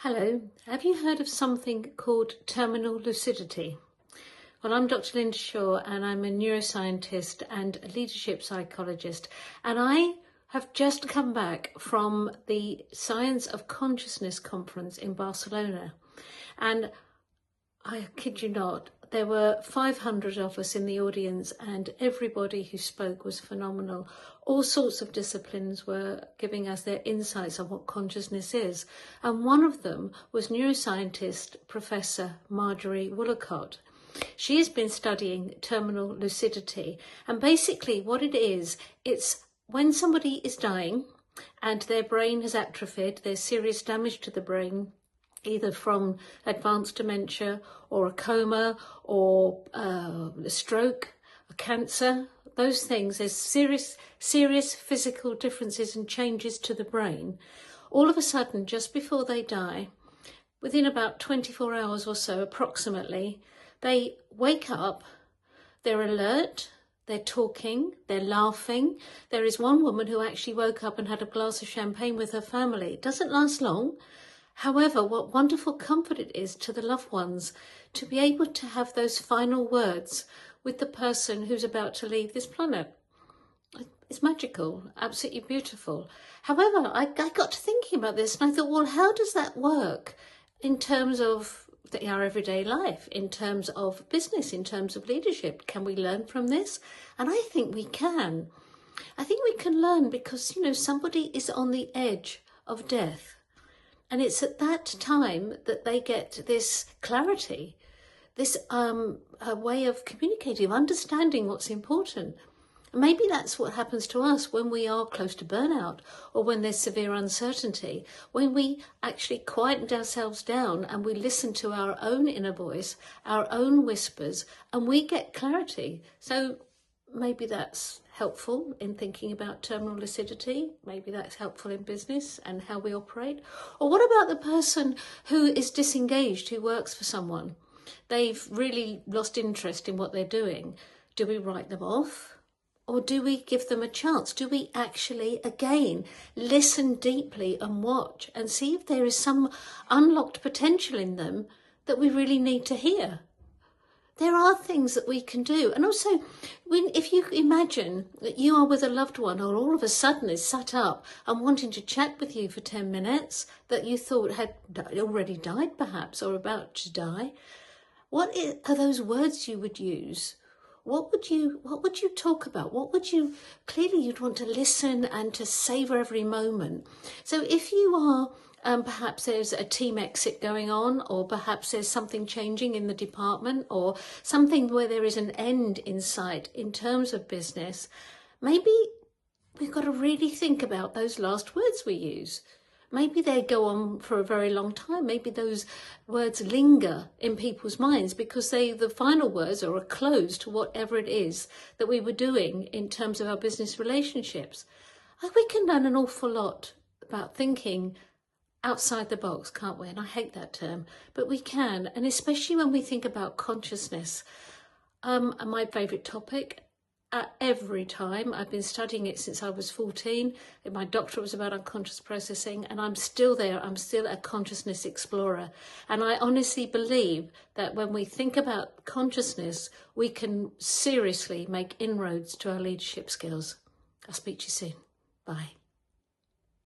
Hello, have you heard of something called terminal lucidity? Well, I'm Dr. Linda Shaw and I'm a neuroscientist and a leadership psychologist, and I have just come back from the Science of Consciousness conference in Barcelona, and I kid you not, there were 500 of us in the audience and everybody who spoke was phenomenal. All sorts of disciplines were giving us their insights on what consciousness is. And one of them was neuroscientist Professor Marjorie Woolacott. She has been studying terminal lucidity. And basically what it is, it's when somebody is dying and their brain has atrophied, there's serious damage to the brain, either from advanced dementia or a coma or a stroke, a cancer, those things. There's serious physical differences and changes to the brain. All of a sudden, just before they die, within about 24 hours or so approximately, they wake up, they're alert, they're talking, they're laughing. There is one woman who actually woke up and had a glass of champagne with her family. It doesn't last long. However, what wonderful comfort it is to the loved ones to be able to have those final words with the person who's about to leave this planet. It's magical, absolutely beautiful. However, I got to thinking about this and I thought, well, how does that work in terms of our everyday life, in terms of business, in terms of leadership? Can we learn from this? And I think we can. I think we can learn because, somebody is on the edge of death. And it's at that time that they get this clarity, this way of communicating, of understanding what's important. And maybe that's what happens to us when we are close to burnout or when there's severe uncertainty, when we actually quieten ourselves down and we listen to our own inner voice, our own whispers, and we get clarity. So maybe that's helpful in thinking about terminal lucidity. Maybe that's helpful in business and how we operate. Or what about the person who is disengaged, who works for someone? They've really lost interest in what they're doing. Do we write them off? Or do we give them a chance? Do we actually, again, listen deeply and watch and see if there is some unlocked potential in them that we really need to hear? There are things that we can do. And also, if you imagine that you are with a loved one or all of a sudden is sat up and wanting to chat with you for 10 minutes that you thought had already died perhaps or about to die, what are those words you would use? What would you talk about? Clearly you'd want to listen and to savor every moment. So if you are, perhaps there's a team exit going on, or perhaps there's something changing in the department, or something where there is an end in sight in terms of business, maybe we've got to really think about those last words we use. Maybe they go on for a very long time. Maybe those words linger in people's minds because the final words are a close to whatever it is that we were doing in terms of our business relationships. We can learn an awful lot about thinking outside the box, can't we? And I hate that term, but we can. And especially when we think about consciousness, my favourite topic. Every time I've been studying it since I was 14. My doctorate was about unconscious processing, and I'm still there. I'm still a consciousness explorer. And I honestly believe that when we think about consciousness, we can seriously make inroads to our leadership skills. I'll speak to you soon. Bye.